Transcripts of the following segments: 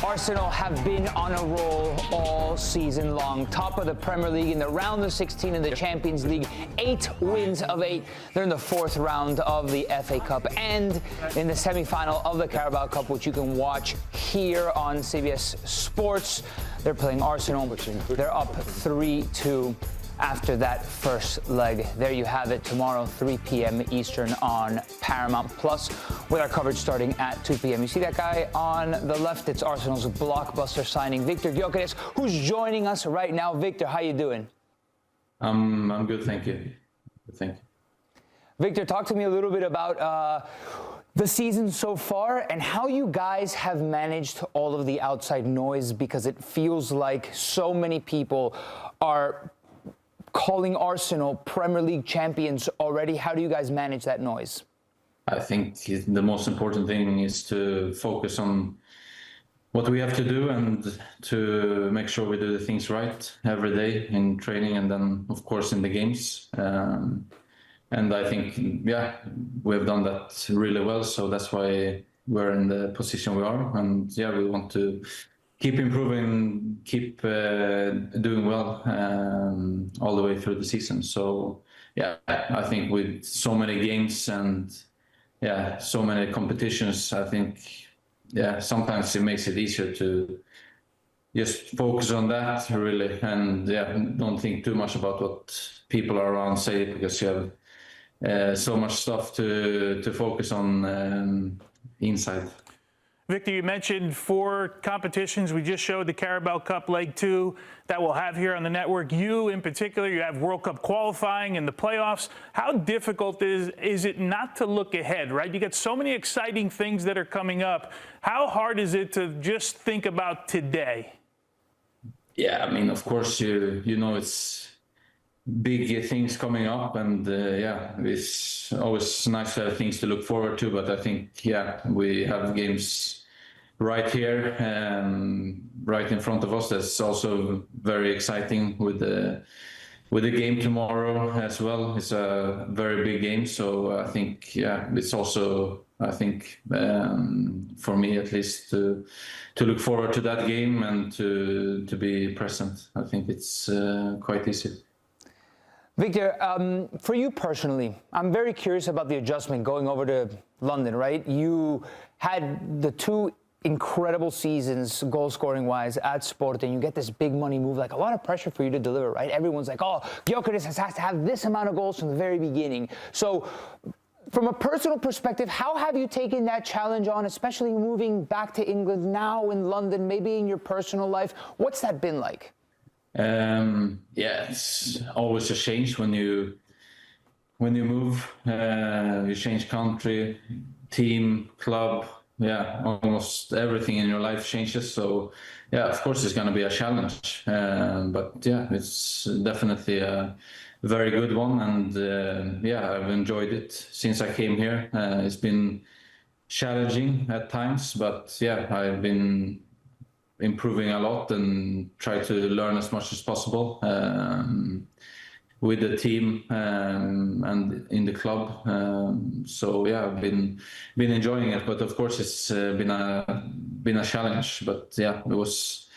Arsenal have been on a roll all season long. Top of the Premier League in the round of 16 in the Champions League. 8 wins of 8. They're in the 4th round of the FA Cup and in the semi-final of the Carabao Cup, which you can watch here on CBS Sports. They're playing Arsenal. They're up 3-2 after that first leg. There you have it, tomorrow, 3 p.m. Eastern on Paramount Plus, with our coverage starting at 2 p.m. You see that guy on the left? It's Arsenal's blockbuster signing, Viktor Gyökeres, who's joining us right now. Viktor, how you doing? I'm good, thank you. Thank you. Viktor, talk to me a little bit about the season so far and how you guys have managed all of the outside noise, because it feels like so many people are calling Arsenal Premier League champions already. How do you guys manage that noise? I think the most important thing is to focus on what we have to do and to make sure we do the things right every day in training and then, of course, in the games. And I think, we've done that really well. So that's why we're in the position we are. And we want to keep improving, keep doing well all the way through the season. So, I think with so many games and so many competitions, I think, sometimes it makes it easier to just focus on that really, and don't think too much about what people around say, because you have so much stuff to focus on inside. Viktor, you mentioned 4 competitions. We just showed the Carabao Cup Leg 2 that we'll have here on the network. You, in particular, you have World Cup qualifying and the playoffs. How difficult is it not to look ahead, right? You got so many exciting things that are coming up. How hard is it to just think about today? Yeah, I mean, of course, you know it's big things coming up, and it's always nice to have things to look forward to. But I think we have games right here, right in front of us. That's also very exciting with the game tomorrow as well. It's a very big game, so I think it's also, I think, for me at least, to look forward to that game and to be present. I think it's quite easy. Viktor, for you personally, I'm very curious about the adjustment going over to London, right? You had the 2 incredible seasons, goal-scoring-wise, at Sporting. You get this big money move, like a lot of pressure for you to deliver, right? Everyone's like, oh, Gyökeres has to have this amount of goals from the very beginning. So, from a personal perspective, how have you taken that challenge on, especially moving back to England now in London, maybe in your personal life? What's that been like? It's always a change when you move. You change country, team, club. Almost everything in your life changes. So, of course, it's going to be a challenge. But it's definitely a very good one. And I've enjoyed it since I came here. It's been challenging at times, but I've been improving a lot and try to learn as much as possible with the team and in the club. I've been enjoying it, but of course it's been a challenge. But it was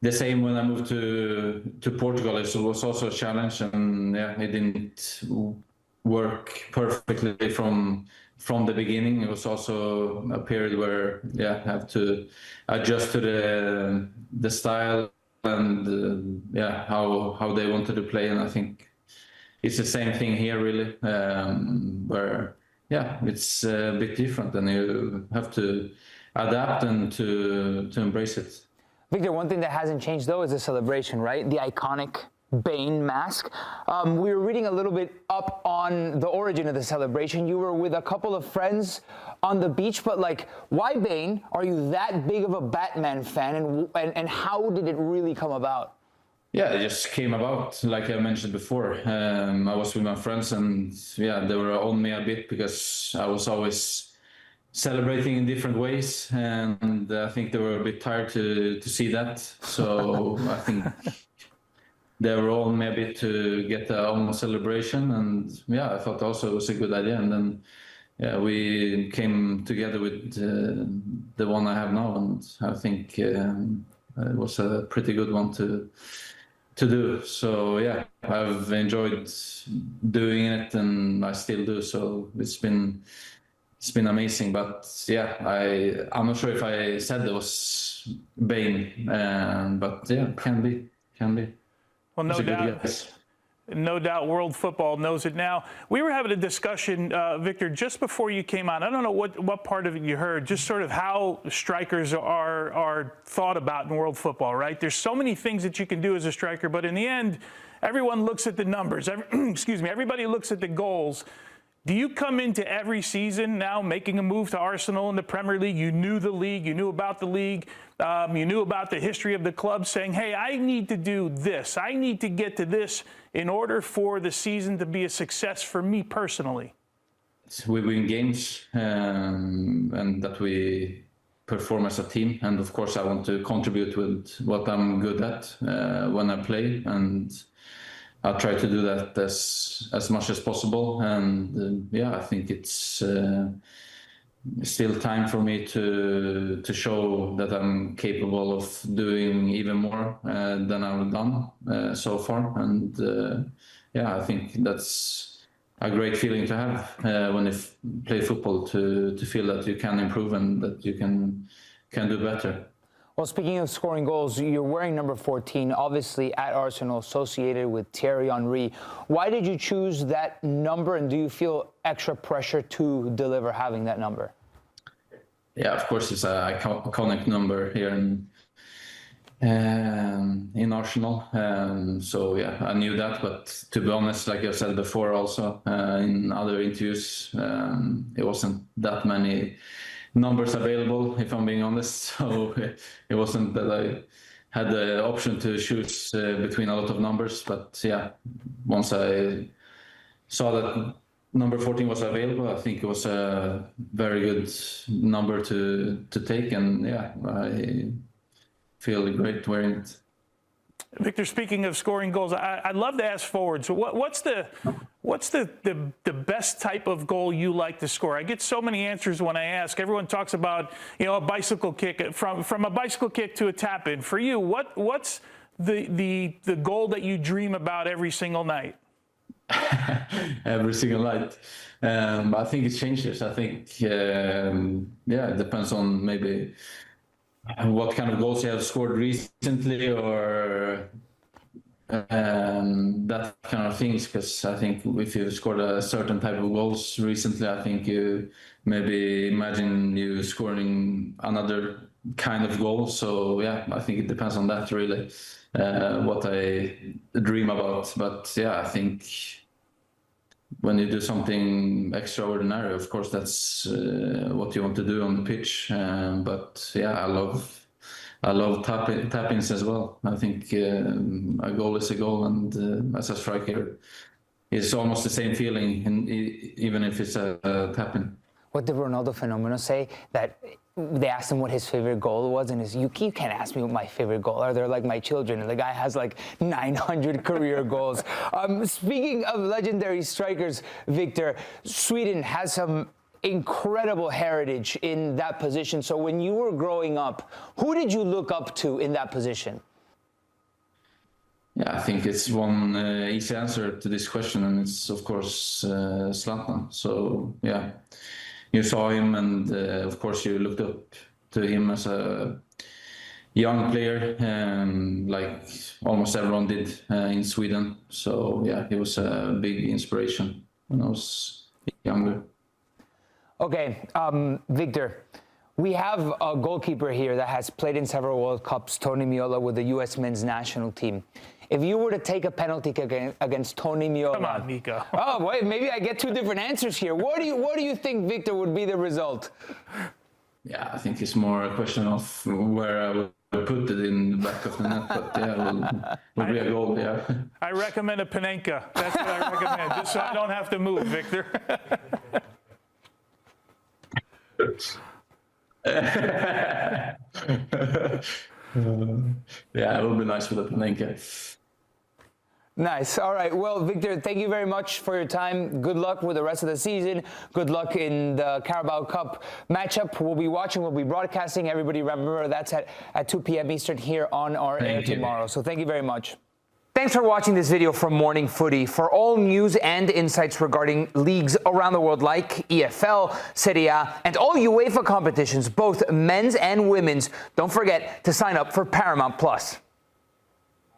the same when I moved to Portugal. It was also a challenge, and it didn't work perfectly from the beginning. It was also a period where I have to adjust to the style and how they wanted to play. And I think it's the same thing here really, where it's a bit different, and you have to adapt and to embrace it. Viktor, one thing that hasn't changed though is the celebration, right? The iconic Bane Mask. We were reading a little bit up on the origin of the celebration. You were with a couple of friends on the beach, but like, why Bane? Are you that big of a Batman fan, and how did it really come about? It just came about, like I mentioned before. I was with my friends, and they were on me a bit because I was always celebrating in different ways, and I think they were a bit tired to see that. So I think they were on me a bit to get their own celebration, and I thought also it was a good idea. And then yeah, we came together with the one I have now, and I think it was a pretty good one to do. So yeah, I've enjoyed doing it, and I still do. So it's been amazing. But yeah, I'm not sure if I said it was Bane, but yeah, can be. Well, no It's a good doubt. guess. No doubt world football knows it now. We were having a discussion, Viktor, just before you came on. I don't know what part of it you heard, just sort of how strikers are thought about in world football, right? There's so many things that you can do as a striker, but in the end, everyone looks at the numbers. Excuse me, everybody looks at the goals. Do you come into every season now making a move to Arsenal in the Premier League? You knew the league, you knew about the league, you knew about the history of the club, saying, hey, I need to do this. I need to get to this in order for the season to be a success for me personally. We win games and that we perform as a team. And of course, I want to contribute with what I'm good at when I play. And I'll try to do that as much as possible, and yeah, I think it's still time for me to show that I'm capable of doing even more than I've done so far, and yeah, I think that's a great feeling to have when you play football, to feel that you can improve and that you can do better. Well, speaking of scoring goals, you're wearing number 14, obviously at Arsenal, associated with Thierry Henry. Why did you choose that number, and do you feel extra pressure to deliver having that number? Yeah, of course, it's an iconic number here in Arsenal. So yeah, I knew that, but to be honest, like I said before also in other interviews, it wasn't that many numbers available, if I'm being honest. So it wasn't that I had the option to choose between a lot of numbers. But yeah, once I saw that number 14 was available, I think it was a very good number to take. And yeah, I feel great wearing it. Viktor, speaking of scoring goals, I'd love to ask forwards. So what's the best type of goal you like to score? I get so many answers when I ask. Everyone talks about, you know, a bicycle kick, from a bicycle kick to a tap in. For you, what's the goal that you dream about every single night? Every single night. I think it changes. I think yeah, it depends on maybe what kind of goals you have scored recently, or that kind of things. Because I think if you've scored a certain type of goals recently, I think you maybe imagine you scoring another kind of goal. So yeah, I think it depends on that really, what I dream about. But yeah, I think when you do something extraordinary, of course, that's what you want to do on the pitch. But yeah, I love tap-ins as well. I think a goal is a goal, and as a striker, it's almost the same feeling, even if it's a tap-in. What did Ronaldo Fenomeno say? That they asked him what his favorite goal was, and you can't ask me what my favorite goal are. They're like my children, and the guy has like 900 career goals. Speaking of legendary strikers, Viktor, Sweden has some incredible heritage in that position. So when you were growing up, who did you look up to in that position? Yeah, I think it's one easy answer to this question, and it's of course Zlatan. So yeah, you saw him, and of course you looked up to him as a young player, like almost everyone did in Sweden. So yeah, he was a big inspiration when I was younger. Okay, Viktor, we have a goalkeeper here that has played in several World Cups, Tony Meola, with the U.S. men's national team. If you were to take a penalty kick against Tony Meola... Come on, Nico. Oh, wait, maybe I get two different answers here. What do you think, Viktor, would be the result? Yeah, I think it's more a question of where I would put it in the back of the net, but yeah, will be a goal, yeah. I recommend a Panenka. That's what I recommend, just so I don't have to move, Viktor. Yeah, it would be nice with a Panenka. Nice. All right. Well, Viktor, thank you very much for your time. Good luck with the rest of the season. Good luck in the Carabao Cup matchup. We'll be watching, we'll be broadcasting. Everybody remember that's at 2 p.m. Eastern here on our air tomorrow. So thank you very much. Thanks for watching this video from Morning Footy. For all news and insights regarding leagues around the world like EFL, Serie A, and all UEFA competitions, both men's and women's, don't forget to sign up for Paramount+.